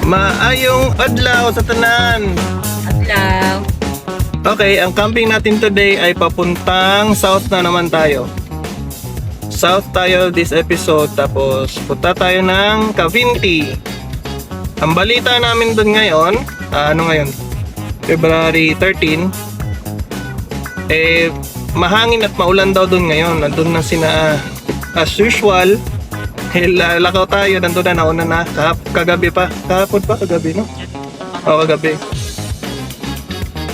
Maayong adlaw sa tanan. Adlaw. Okay, ang camping natin today ay papuntang south na naman tayo. South tayo this episode, tapos punta tayo ng Cavinti. Ang balita namin doon ngayon, ano ngayon? February 13. Mahangin at maulan daw doon ngayon. Nandun na sina as usual. Lakaw tayo, nandun na, nauna na. Kagabi pa. Kahapon pa, kagabi, no? O, kagabi.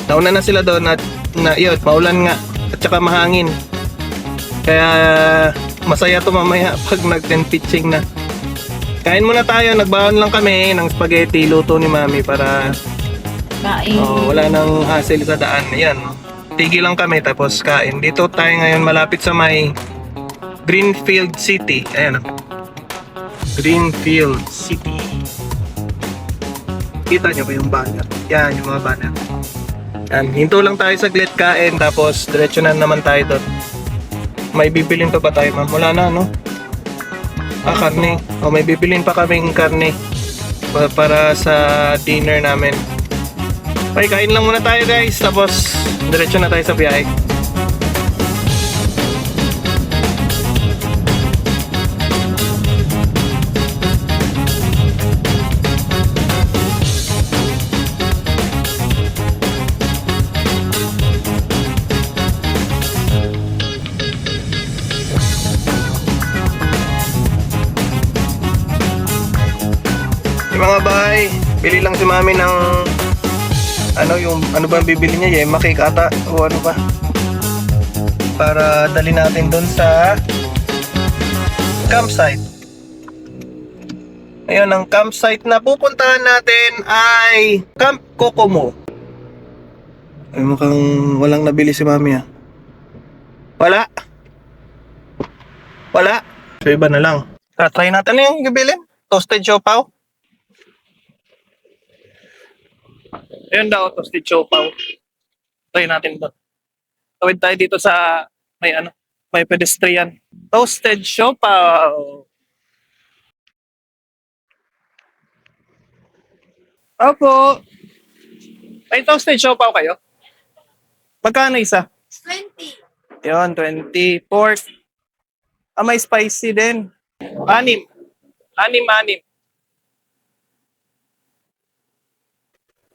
Nauna na sila doon at yun, maulan nga. At saka mahangin. Kaya masaya to mamaya pag nag-tent pitching na. Kain muna tayo, nagbaon lang kami ng spaghetti, luto ni Mami para wala nang hassle sa daan. Yan, tigil lang kami tapos kain. Dito tayo ngayon malapit sa may Greenfield City. Ayan, Greenfield City. Kita nyo ba yung banner? Yan, yung mga banner. Yan, hinto lang tayo saglit, kain, tapos diretso na naman tayo doon. May bibilin pa ba tayo, ma'am? Wala na, no? Karne. May bibilin pa kaming karne para sa dinner namin. Okay, kain lang muna tayo, guys. Tapos diretso na tayo sa biyahe. Mga bahay, bili lang si Mami ng ano ba ang bibili niya, yema cake ata o ano ba, para dali natin doon sa campsite. Ayun, ang campsite na pupuntahan natin ay Camp Kokomo. Ay, mukhang walang nabili si Mami, ah. Wala. So iba na lang. Try natin. Ano yung bibilin? Toasted siopaw? Ayun daw, toasted siopaw. Try natin doon. Tawid tayo dito sa may pedestrian. Toasted siopaw. Opo. May toasted siopaw kayo? Magkano isa? 20. Yun, 20. Pork. May spicy din. 6. 6.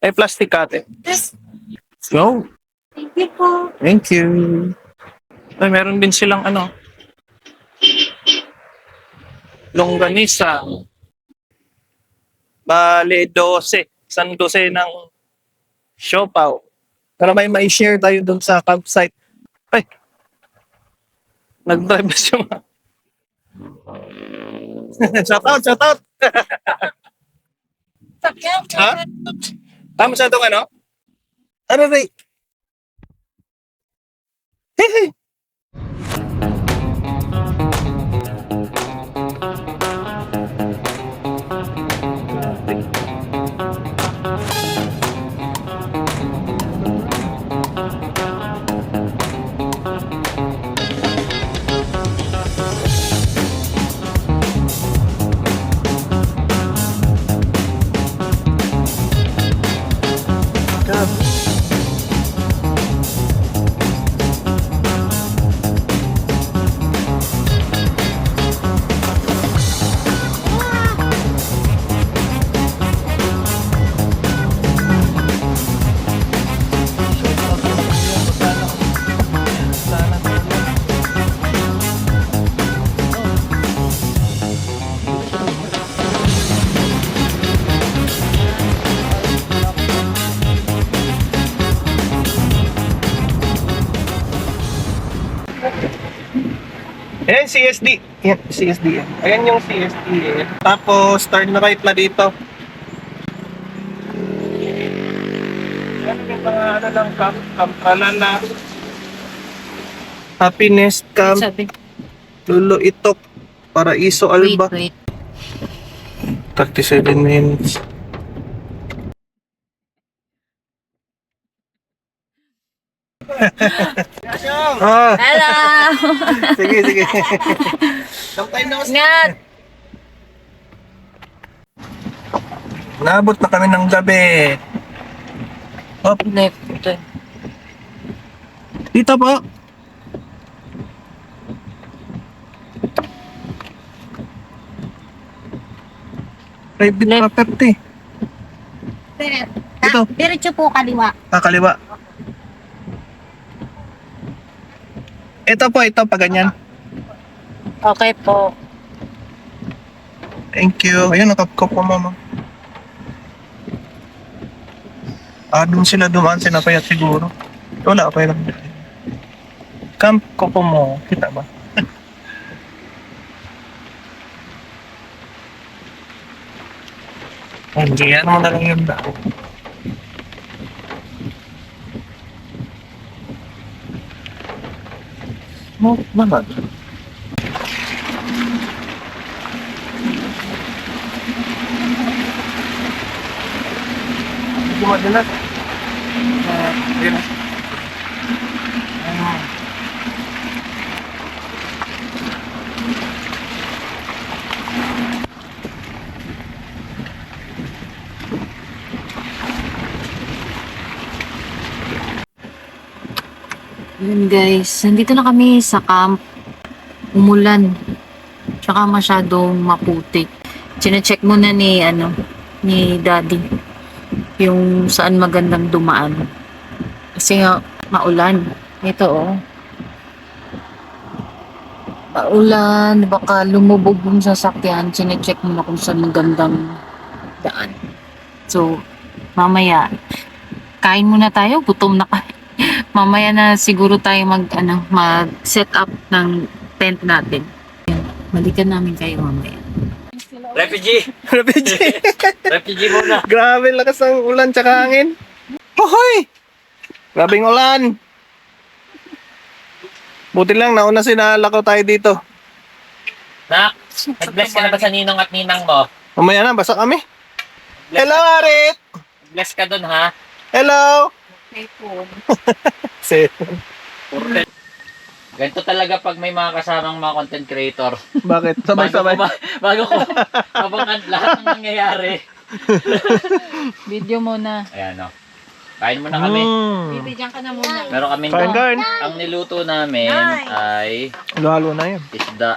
Ay, plastic ate. Yes. Let's go. Thank you po. Thank you. Ay, meron din silang longganisa. Bale, 12. Isang 12 ng siopaw. Para may share tayo dun sa campsite. Ay! Nag-drive na siya. Shout out! Ha? Tama sa itong ano? Ano ba? Hey! Ayan, CSD. Ayan, CSD. Ayan yung CSD. Tapos, turn right na dito. Ayan yung mga lang, camp Alala. Happiness Camp. Sabi. Lulo Itok. Paraiso Alba. Wait. 37 minutes. Hello! Sige. Sampay na. Ingat! Naabot na kami ng gabi. Hop, Left. dito po. Private Left. property. Ito. Diretso po kaliwa. Kaliwa. Ito po, pa ganyan. Okay po. Thank you. Ayun, nakapkop ko mama. Doon sila dumaan, sinapayat siguro. Wala pa yun. Camp ko po mo. Kita ba? Hindi, ano mo na lang yun ba? Mo naman. Hindi mo madalas. Yun. Yun guys, nandito na kami sa camp. Umulan. Tsaka masyadong maputik. Chine-check muna ni daddy yung saan magandang dumaan. Kasi nga, maulan. Ito Maulan, baka lumubog yung sasakyan. Chine-check muna kung saan magandang daan. So, mamaya, kain muna tayo. Gutom na kami. Mamaya na siguro tayo mag-set up ng tent natin. Balikan namin kayo mamaya. Refugee! Refugee muna. Grabe lakas ng ulan tsaka hangin. Hohoy! Grabing ulan. Buti lang nauna sinalakaw tayo dito. Nak, nag-bless ka na ba sa ninong at ninang mo? Mamaya na, basa kami. Hello, Arit! Bless ka dun, ha? Hello! Si, Ganito talaga pag may mga kasamang mga content creator. bakit? Sabay-sabay. Bago ko, habang lahat ng nangyayari. Video muna. Ayan, o. Kain muna kami. Bibigyan ka na muna. Meron kami Kain. ang niluto namin ay Halo na yun. isda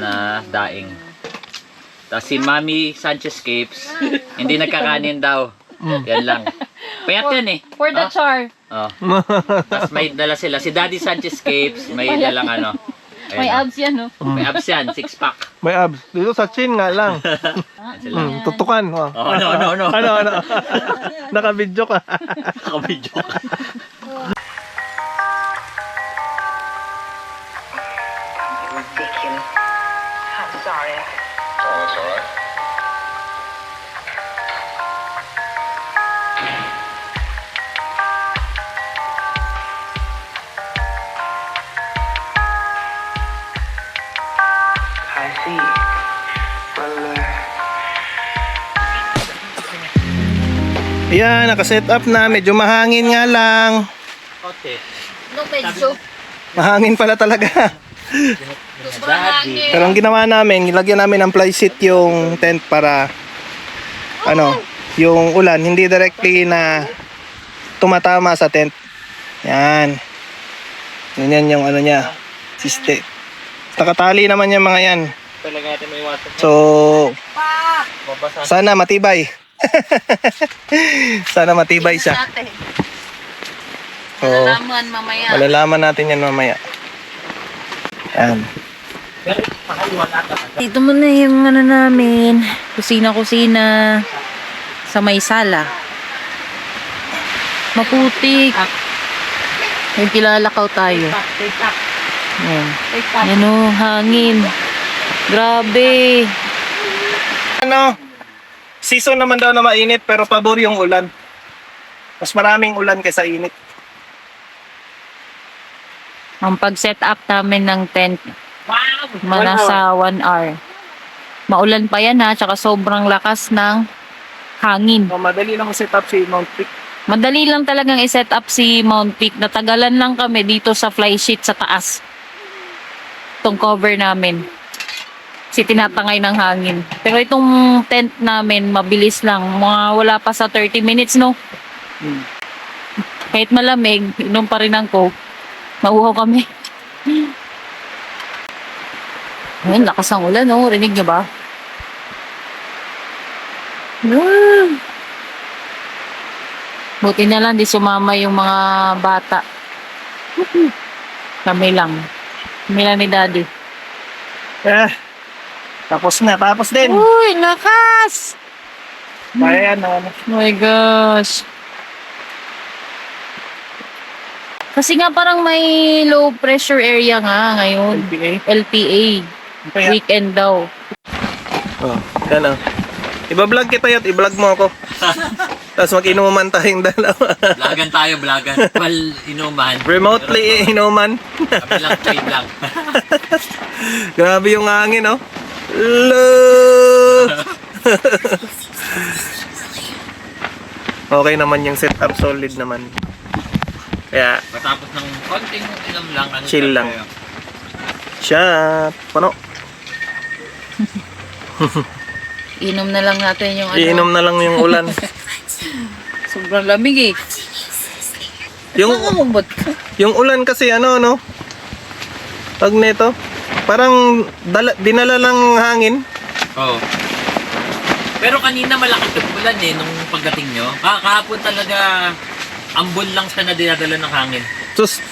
na daing. Tapos si Mami Sanchez Capes, hindi nagkakanin daw. Yan lang. Payat yan eh. For the char. Oh. Tapos may dala sila. Si Daddy Sanchez Capes, may dalang Ayan, May oh. abs yan, no? May abs yan, 6-pack. May abs. Dito sa chin nga lang. Sila. Tutukan. Oh. Oh, no. Ano? Naka-video ka. Nakabidyo ka. Ridiculous. I'm sorry. Oh, that's all right. I see. Well, Ayan, naka-set up na. Medyo mahangin nga lang. Okay. No, medyo. Mahangin pala talaga. Daddy. Pero ang ginawa namin, nilagyan namin ng fly sheet yung tent para yung ulan hindi directly na tumatama sa tent. Yan. Ganyan yung niya. Siste. Nakatali naman yung mga yan. Talaga natin may iwasan. So, Mabasa. sana matibay. Sana matibay siya. So, Malalaman mamaya. malalaman natin yan mamaya. Yan. Pero mahal wala ka. Dito muna yung namin. Kusina-kusina. Sa may sala. Maputik. May pilalakaw tayo. Yan. Ano, hangin. Grabe. Season naman daw na mainit pero pabor yung ulan. Mas maraming ulan kaysa init. Ang pag-set up namin ng tent, nasa 1 hour. Maulan pa yan ha, tsaka sobrang lakas ng hangin. So, madali lang set up si Mount Peak. Madali lang talagang i-set up si Mount Peak. Natagalan lang kami dito sa fly sheet sa taas. Itong cover namin. Kasi tinatangay ng hangin. Pero itong tent namin, mabilis lang. Mga wala pa sa 30 minutes, no? Kahit malamig, inom pa rin ng coke. Mauhaw kami. Ayun, lakas ng ulan, no? Rinig niyo ba? Buti na lang, di sumama yung mga bata. Kami lang. Kami lang ni Daddy. Tapos na, tapos din. Uy, lakas! Kaya yan, Oh my gosh. Kasi nga parang may low pressure area nga ngayon. LPA. LPA. Kaya, Weekend daw. oh, yan oh. Iba-vlog kita yun, i-vlog mo ako. Tapos mag-inuman tayong dalawa. Vlogan tayo, vlogan. Well, inuman. Remotely inuman. Kami lang, trade lang. Grabe yung hangin, oh. Love! Okay naman yung setup, solid naman. Kaya, Matapos ng konting inom lang. Ano Chill lang. tayo? shot. Pano? Inom na lang natin yung ano. Iinom na lang yung ulan. Sobrang lamig eh. Yung, Nakakambot ka. yung ulan kasi ano, no? Pag nito, parang dinala lang hangin. Oo. Pero kanina malakas yung ulan eh, nung pagdating nyo. Kahapon talaga, ambon lang siya na dinadala ng hangin.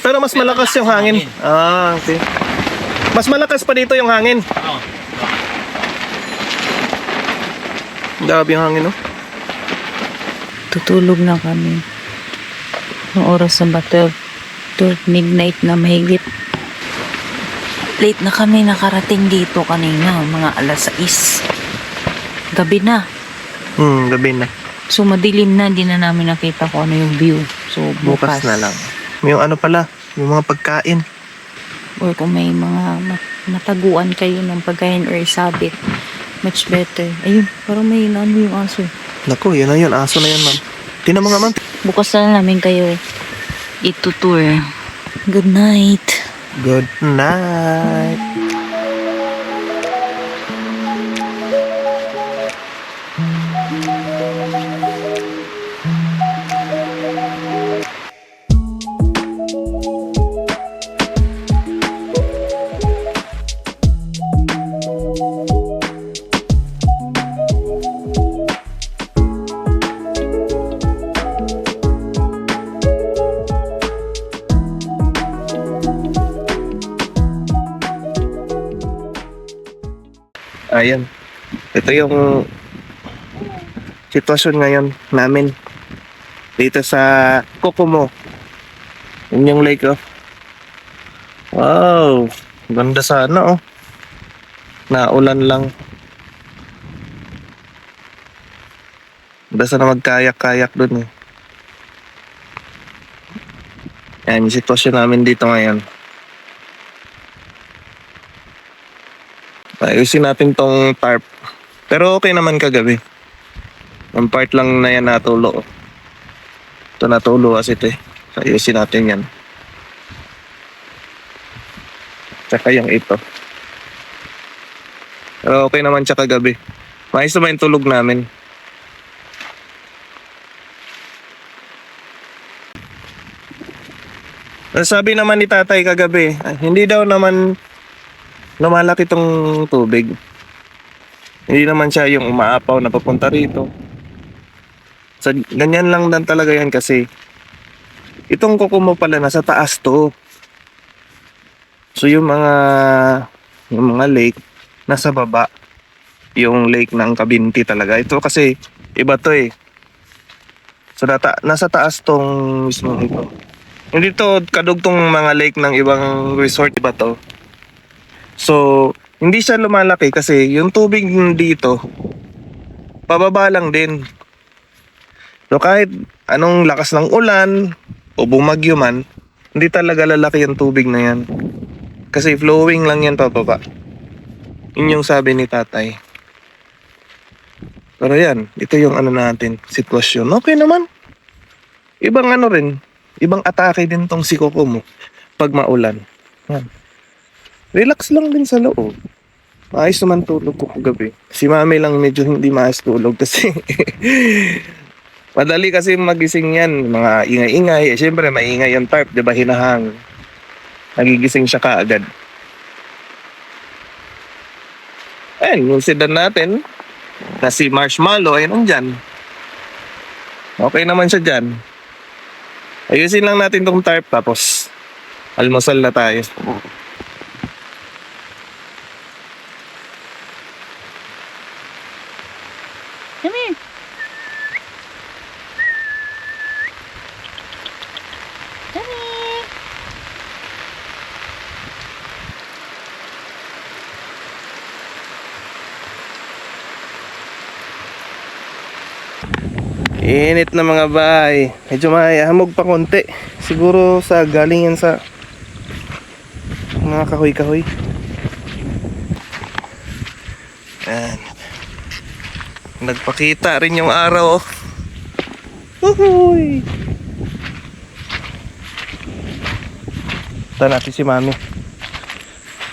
Pero mas Pero malakas yung malakas ang hangin. Ah, okay. Mas malakas pa dito yung hangin. Oo. Grabe yung hangin, no? Tutulog na kami. Ang oras na ba? 12 midnight na mahigit. Late na kami nakarating dito kanina. Mga alas 6. Gabi na. Gabi na. So madilim na. Hindi na namin nakita kung ano yung view. So Bukas na lang. Yung ano pala, yung mga pagkain. Or kung may mga mataguan kayo ng pagkain or sabit. Much better. Ayun, parang may ano yung aso. Naku, yun na yun. Aso na yun, ma'am. Tinan mo nga, ma'am. Bukas na namin kayo itutour. Good night. Good night. Ayan. Ito yung sitwasyon ngayon namin dito sa Kokomo. Yun yung lake, oh. Wow. Ganda sana, oh. Naulan lang. Ganda sana magkayak-kayak dun, eh. Ayan yung sitwasyon namin dito ngayon. Ayusin natin tong tarp. Pero okay naman kagabi. Ang part lang na yan natulo. Ito natulo kasi ito eh. Ayusin natin yan. Tsaka yung ito. Pero okay naman siya kagabi. Maayos naman yung tulog namin. Sabi naman ni tatay kagabi, hindi daw naman lumalaki tong tubig. Hindi naman siya yung umaapaw na papunta rito. So, ganyan lang dan talaga yan kasi itong Kokomo pala nasa taas to. So yung mga lake nasa baba. Yung lake ng Kabinti talaga. Ito kasi iba to eh. So nasa taas tong mismo ito. Hindi to kadugtong mga lake ng ibang resort, iba to. So, hindi siya lumalaki kasi yung tubig dito, pababa lang din. So, kahit anong lakas ng ulan o bumagyo man, hindi talaga lalaki yung tubig na yan. Kasi flowing lang yan pababa. Yun yung sabi ni tatay. Pero yan, ito yung ano natin, sitwasyon. Okay naman. Ibang ano rin, ibang atake din tong si Kokomo pag maulan. Yan. Relax lang din sa loob. Maayos naman tulog ko kagabi. Si mami lang medyo hindi maayos tulog kasi madali kasi magising yan. Mga ingay-ingay. Eh, syempre, maingay yung tarp, di ba? Hinahang. Nagigising siya kaagad. Ayun, yung sedan natin na si Marshmallow ay nandyan. Okay naman siya dyan. Ayusin lang natin tong tarp tapos almusal na tayo. Come here. Come here. Init na mga bahay. Medyo may hamog pa konti. Siguro sa galing yan sa mga kahoy-kahoy. Yan. Nagpakita rin yung araw. Oh. Uhuy. Ito natin si mami.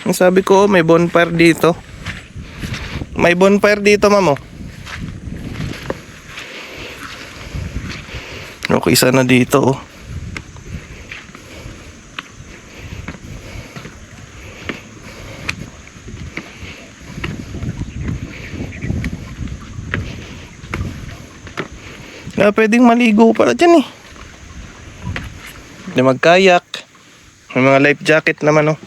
Ang sabi ko, may bonfire dito. May bonfire dito, mamo. Okay, isa na dito, oh. Pwedeng maligo pala dyan, eh. Pwede magkayak. May mga life jacket naman, oh.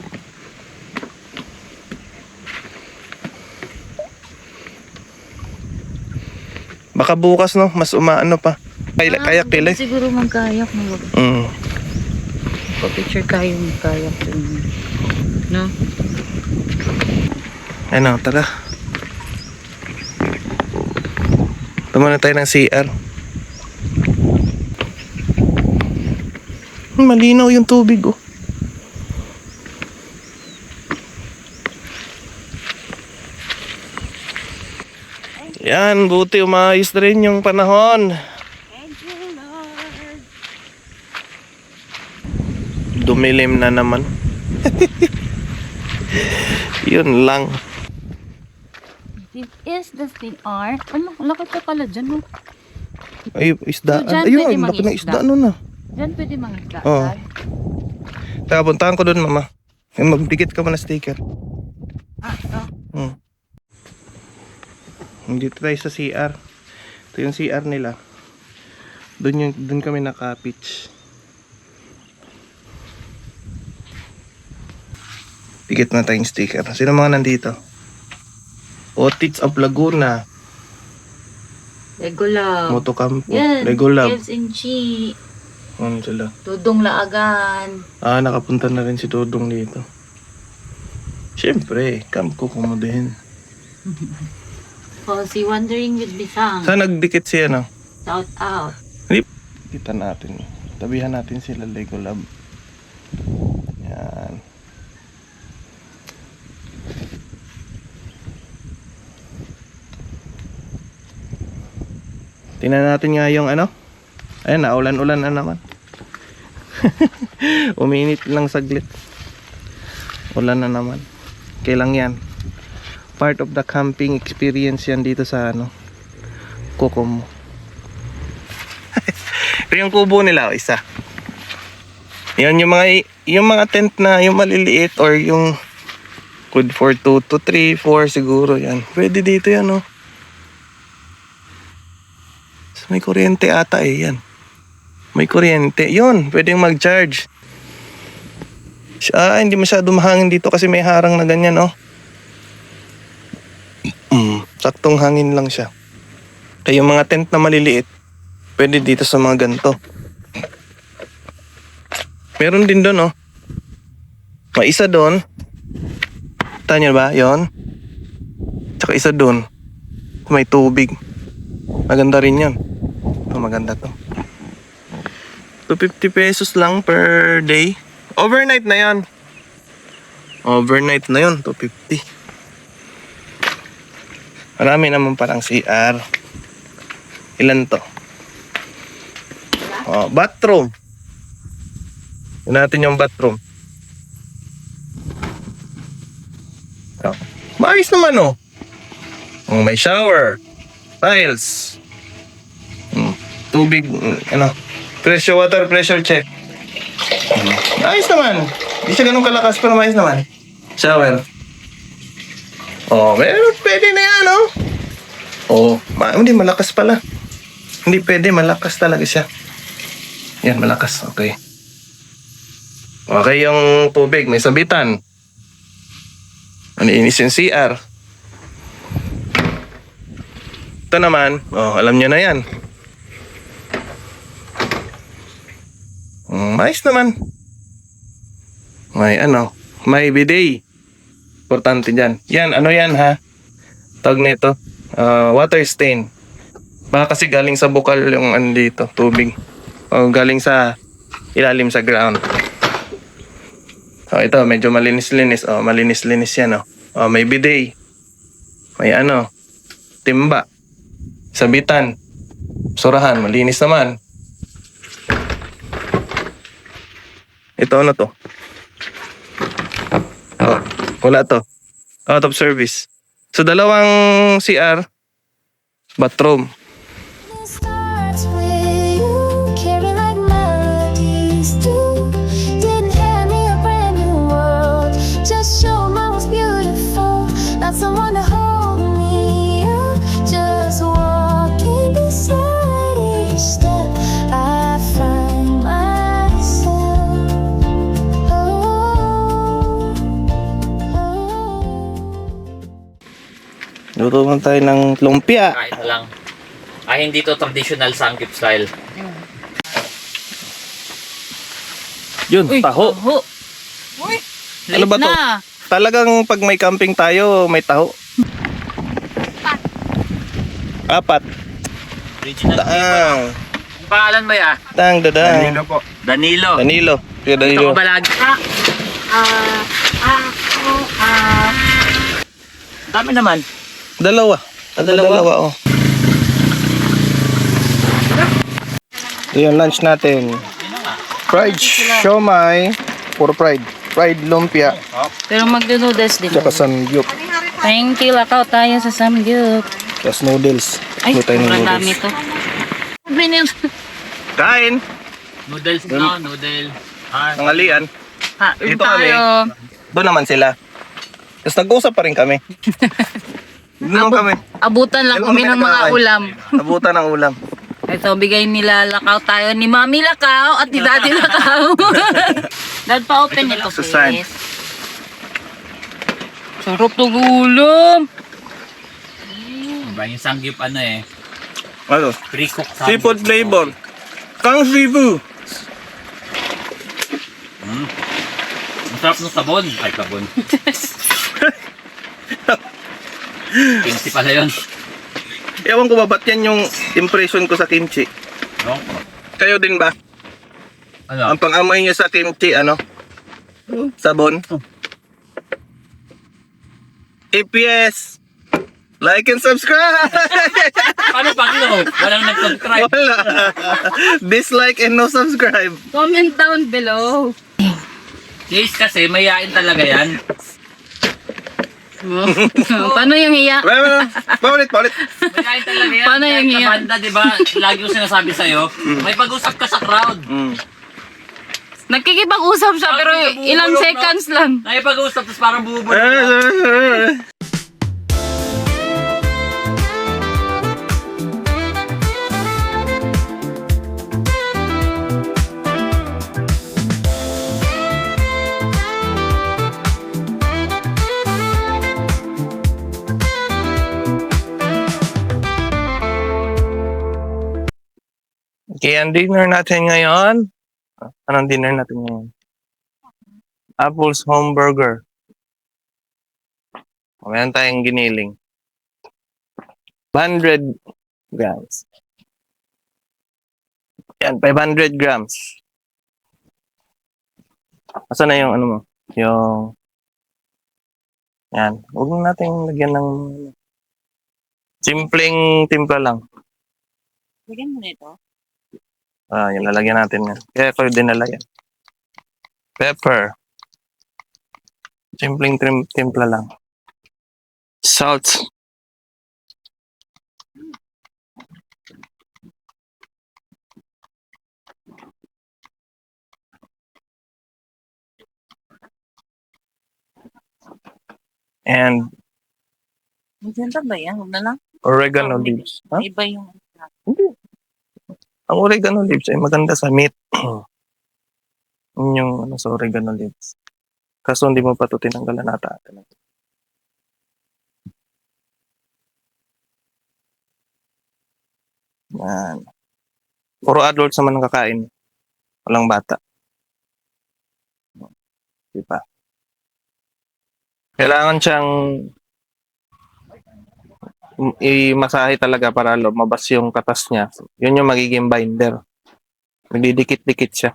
Baka bukas, no? Mas umaano pa. Kayak kilay. Siguro magkayak mo. Pa-picture kayo magkayak dun. No? Ano, tara. Tumana tayo ng CR. Malinaw yung tubig, oh. Yan, buti umayos na rin yung panahon. Dumilim na naman. Yun lang. This is the CR. Ano, laki pa pala dyan, no? Ay, isdaan. So, dyan Ayun, pwede ang laki ng mangisda. isda nun, ah. Dyan pwede mangisda. Oo. Taka, puntahan ko dun, mama. Magdikit ka mo na sticker. Ito. Dito tayo sa CR. Ito yung CR nila. Doon kami naka-pitch. Dikit na tayong sticker. Sino mga nandito? Otits of Laguna. Lego Love. Motocampo. Yan. Lego Lab. Kels and Chi. Ano sila? Tudong Laagan. Nakapunta na rin si Dodong dito. Siyempre, camp ko kumudihin. Oh, si Wandering with Bisang. Saan nagdikit si ano? Shout out. Kita natin. Tabihan natin sila Lego Lab. Yan. Tingnan natin nga yung ano. Ayan, naulan-ulan na naman. Uminit lang saglit. Ulan na naman. Kailang yan. Part of the camping experience yan dito sa ano, Kokomo. Ito yung kubo nila, isa. Yan yung mga tent na yung maliliit or yung good for 2 to 3, 4 siguro yan. Pwede dito yan, oh. So, may kuryente ata eh, yan. May kuryente. Yun, pwedeng mag-charge. Hindi masyado mahangin dito kasi may harang na ganyan, oh. Saktong hangin lang siya. Kaya yung mga tent na maliliit, pwede dito sa mga ganito. Meron din doon, oh. May isa doon. Tanya ba? Yon. Tsaka isa doon. May tubig. Maganda rin yun. Ito, maganda to. 250 pesos lang per day. Overnight na yan. Overnight na yun, 250. Marami naman parang CR. Ilan to? Bathroom. Yun natin yung bathroom. Maayos naman oh. May shower. Tiles. Tubig, water pressure check. Ayos naman. Hindi siya ganun kalakas pero maayos naman. Shower. Pwede na yan hindi malakas pala. Hindi pwede, malakas talaga siya. Yan, malakas. Okay. Okay yung tubig, may sabitan. Inis yung CR. Ito naman, alam nyo na yan. Mais naman. May bidet. Importante dyan. Yan, yan ha? Tawag nito. Water stain. Baka kasi galing sa bukal yung dito, tubig. O galing sa ilalim sa ground. Ito, medyo malinis-linis. Malinis-linis yan may bidet. May timba. Sabitan. Surahan, malinis naman. Ito to? Wala to. Out of service. So, dalawang CR, bathroom. Starts with you, carry like melodies do. Didn't hand me a brand new world, just show my was beautiful. Not someone to hold me up, just walking beside each step. I find myself. Luto man tayo ng lumpia. Kain na lang. Hindi to traditional Sanggip style. Yun, taho. Uy, Ano ba to? na. Talagang pag may camping tayo, may taho. 4. Original. Taang. Ang pangalan mo ya? Dadang. Danilo. Danilo. Kuya Dito Danilo. ko ba lagi? Dami naman. Dalawa. Dalawa. Ayan, lunch natin. Fried siomai. Puro fried. Fried lumpia. Pero magdo-noodles din. Tsaka samgyup. Thank you, lakaw tayo sa samgyup. Tapos noodles. Ay, Luto tayo ng sobrang dami noodles. to. Binil. Kain. Noodles no, noodle. Tanghalian. Kain Dito kami. tayo. Doon naman sila. Tapos nag-usap pa rin kami. Doon naman kami. Abutan lang kami ng mga ulam. Abutan ng ulam. Ito, bigay nila lakaw tayo ni Mami Lakaw at ni Daddy Lakaw. Dad, pa-open ito, Susan. please. Sarap ng ulam. Yung Sanggip Ano? pre-cook Seafood flavor. Kang seafood. Ang sarap ng sabon. Ay, sabon. Kimchi pala yun. Ewan ko ba ba't yan yung impression ko sa kimchi? No? Kayo din ba? Ano? Ang pang-amoy nyo sa kimchi, sabon? If yes, like and subscribe! Paano pag no? Walang nag-subscribe. Wala. Dislike and no subscribe. Comment down below. Guys, kasi mayayain talaga yan. Paano yung hiya? Paulit. Mayayain talaga yan. Paano yung Kahit hiya? sa banda, di ba? Lagi ko sinasabi sa'yo, may pag-usap ka sa crowd. Nagkikipag-usap siya pero ilang seconds lang. Nakipag-usap, tapos parang bubulong Ah, ka. Okay, ang dinner natin ngayon. Anong dinner natin ngayon? Apple's Home Burger. Meron tayong giniling. 100 grams. Yan, 500 grams. Asa na yung ano mo? Yung... Yan. Huwag natin lagyan ng... Simpleng timpla lang. Bigyan mo na ito. Yung lalagyan natin yan. Kaya ko dinala yan. Pepper. Simpleng timpla lang. Salt. And Maganda ba yan? Huwag na lang. oregano leaves. Ha? Iba yung... Hindi. Ang oregano leaves ay maganda sa meat. Yun yung ano sa oregano leaves. Kaso hindi mo pa ito tinanggalan ata. Yan. Puro adults naman ang kakain. Walang bata. Diba? Kailangan siyang i-masahe talaga para lumabas yung katas niya. Yun yung magiging binder. Nagdidikit-dikit siya.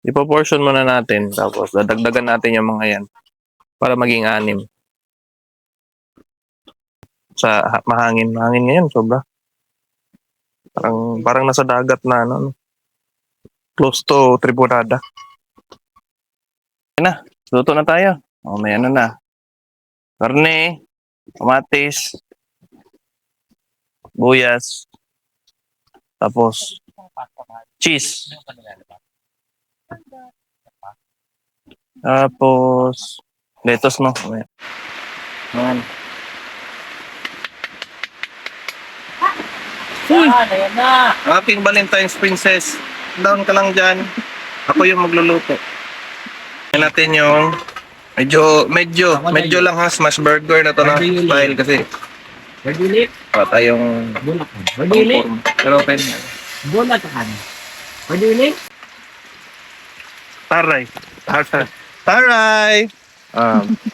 Ipo-portion muna natin. Tapos dadagdagan natin yung mga yan. Para maging 6. Sa mahangin. Mahangin ngayon, sobra. Parang nasa dagat na, ano. Close to Tribunada. Yan na. Luto na tayo. O, may ano na. Karne, kamatis, buyas, tapos cheese. Tapos lettuce, no? Ayan. Ayan na! Aking Valentine's Princess. Down ka lang dyan. Ako yung magluluto. Yan natin yung medyo lang ha, smash burger na to na style kasi Magdilit. wala tayong Bulak. Magdilit. conform. Pero open yan. Bulak ka kan. Magdilit. Taray. Taray!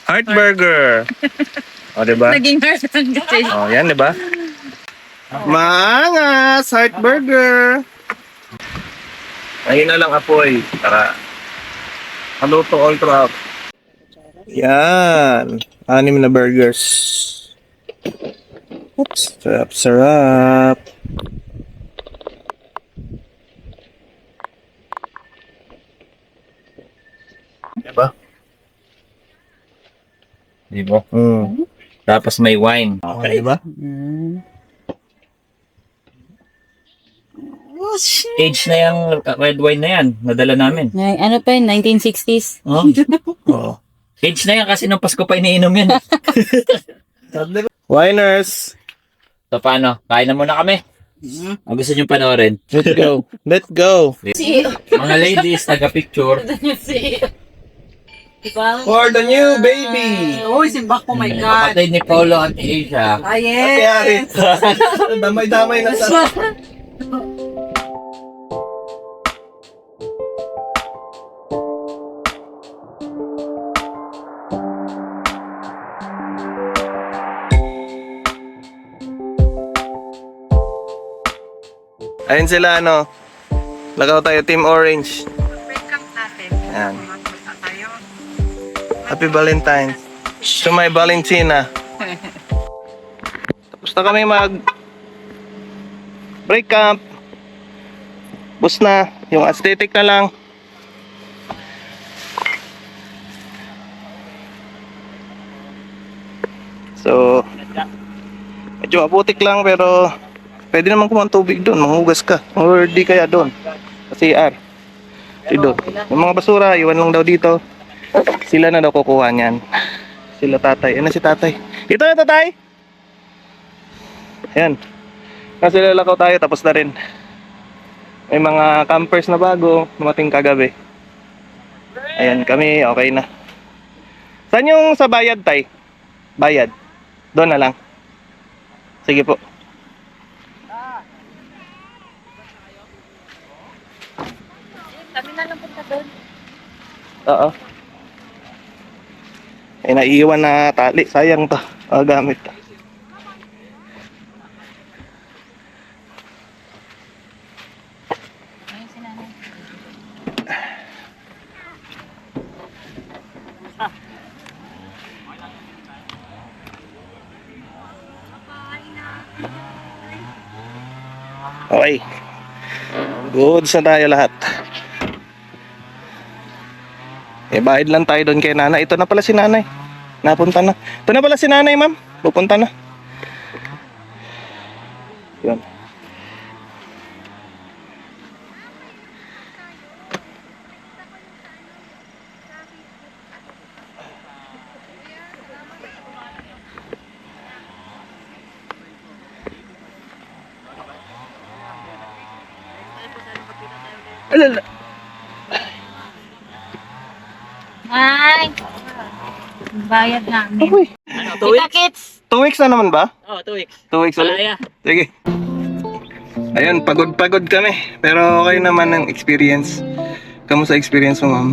Heart burger. O, diba? Naging heart kasi. O, yan, diba? Maangas! Heart burger! Ayun na lang apoy. Tara. Haluto all throughout. Yan. 6 na burgers. Oops. Sarap, sarap. Diba? Di ba? Mm. Tapos may wine. Okay, diba? Age na yung red wine na yan. Nadala namin. Ano pa yun? 1960s? Oh. Oo. Age na yan kasi nung Pasko pa iniinom yan. Winers! So paano? Kain na muna kami. Ang gusto nyo panoorin? Let's go. Let's go. Mga ladies, taga-picture. For the new baby! Uy, simbak ko, my God. Kapatid ni Paulo at Asia. Ah, Kaya damay-damay na sa... Ayun sila, ano. Lagaw tayo, Team Orange. Welcome natin. Ayan. Tayo. Happy Valentine's. To my Valentina. Tapos na kami break camp. Bus na. Yung aesthetic na lang. So, medyo abutik lang pero pwede naman kumuha ng tubig doon. Manghugas ka. Or di kaya doon. Sa CR. Di doon. Yung mga basura, iwan lang daw dito. Sila na daw kukuha niyan. Sila tatay. Ano si tatay? Dito na tatay! Ayan. Kasi lalakaw tayo tapos na rin. May mga campers na bago. Dumating kagabi. Ayan kami. Okay na. Saan yung sa bayad tay? Bayad. Doon na lang. Sige po. Kami na lang punta doon. Oo. Ay, naiiwan na tali. Sayang to. Gamit to. Okay. Goods na tayo lahat. Bahid lang tayo doon kay nanay. Ito na pala si nanay. Napunta na. Ito na pala si nanay, ma'am. Pupunta na. Yun. Alala. Ay! Bayad namin. Uy. Ano, Kita kids! 2 weeks na naman ba? Oh, 2 weeks. 2 weeks ulit? Malaya. Sige. Ayun, pagod-pagod kami. Pero okay naman ang experience. Kamusta experience mo, ma'am?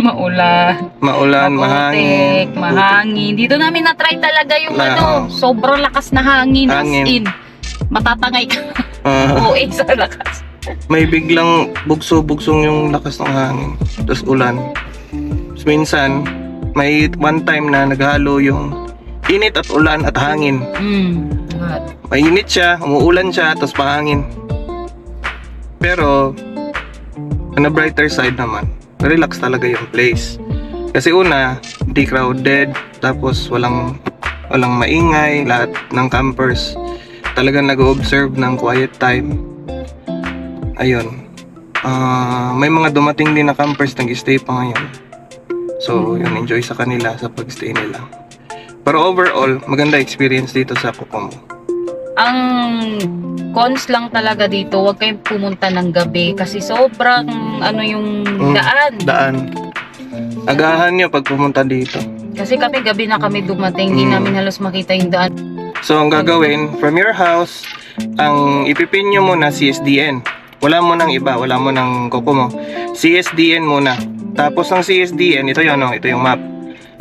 Maulan. Maulan, mahangin. Mahangin. Dito namin na-try talaga yung Na- sobrang lakas na hangin. Hangin. As in, matatangay ka. Ah, OA sa lakas. may biglang bugso-bugsong yung lakas ng hangin. Tapos ulan. Tapos minsan, may one time na naghalo yung init at ulan at hangin. Hot. Mainit siya, umuulan siya, tapos mahangin. Pero, on the brighter side naman, relax talaga yung place. Kasi una, hindi crowded, tapos walang maingay, lahat ng campers talagang nag-observe ng quiet time. Ayun. May mga dumating din na campers nag-stay pa ngayon. So, yun, enjoy sa kanila sa pag-stay nila. Pero overall, maganda experience dito sa Kokomo. Ang cons lang talaga dito, huwag kayong pumunta ng gabi kasi sobrang yung daan. Agahan nyo pag pumunta dito. Kasi kami gabi na kami dumating, hindi namin halos makita yung daan. So, ang gagawin, from your house, ang ipipin nyo muna CSDN. Wala mo nang iba, wala mo nang Kokomo. CSDN muna. Tapos ang CSDN, ito yun, ito yung map.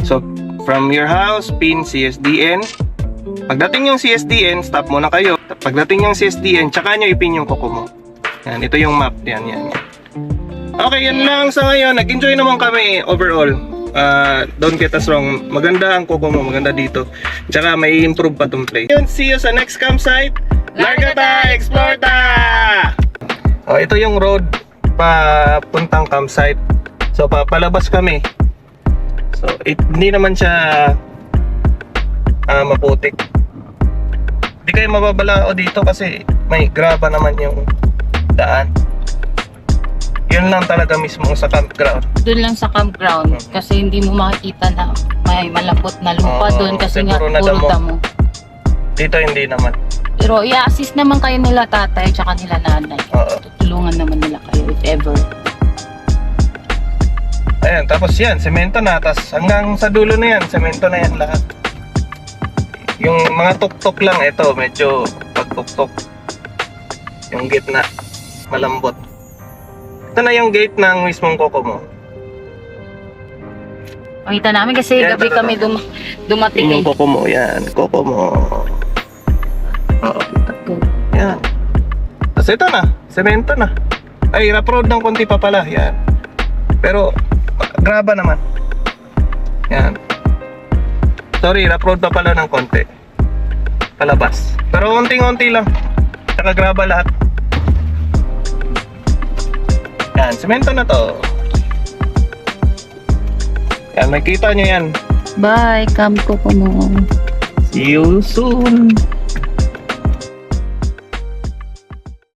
So, from your house, pin CSDN. Pagdating yung CSDN, stop muna kayo. Pagdating yung CSDN, tsaka nyo ipin yung Kokomo. Yan, ito yung map. Yan. Okay, yan lang sa ngayon. Nag-enjoy naman kami overall. Don't get us wrong. Maganda ang Kokomo, maganda dito. Tsaka may improve pa tong place. Yun, see you sa next campsite. Larga ta! Explore ta! Ito yung road papuntang campsite. So, papalabas kami. So, hindi naman siya maputik. Hindi kayo mababalao dito kasi may graba naman yung daan. Yun lang talaga mismo sa campground. Doon lang sa campground kasi hindi mo makikita na may malambot na lupa Oo, doon kasi nga siguro puro nadamo. damo. Dito hindi naman. Pero i-assist naman kayo nila tatay tsaka nila nanay. Oo. Tutulungan naman nila kayo if ever. Ayan, tapos yan, semento na. Tapos hanggang sa dulo na yan, semento na yan lahat. Yung mga tuktok lang, ito, medyo pagtuktok. Yung gitna, malambot. Ito na yung gate ng mismong Kokomo. Makita namin kasi Yan, gabi tara, kami dumating Yung Kokomo, yan. Kokomo. Oo. Yan. Tapos ito na, semento na. Ay, rough road ng konti pa pala. Yan. Pero, graba naman. Yan. Sorry, rough road pa pala ng konti. Palabas. Pero konting-konti lang. Saka graba lahat. Yan, semento na to. Yan, makita nyo yan. Bye, come ko mo. See you soon.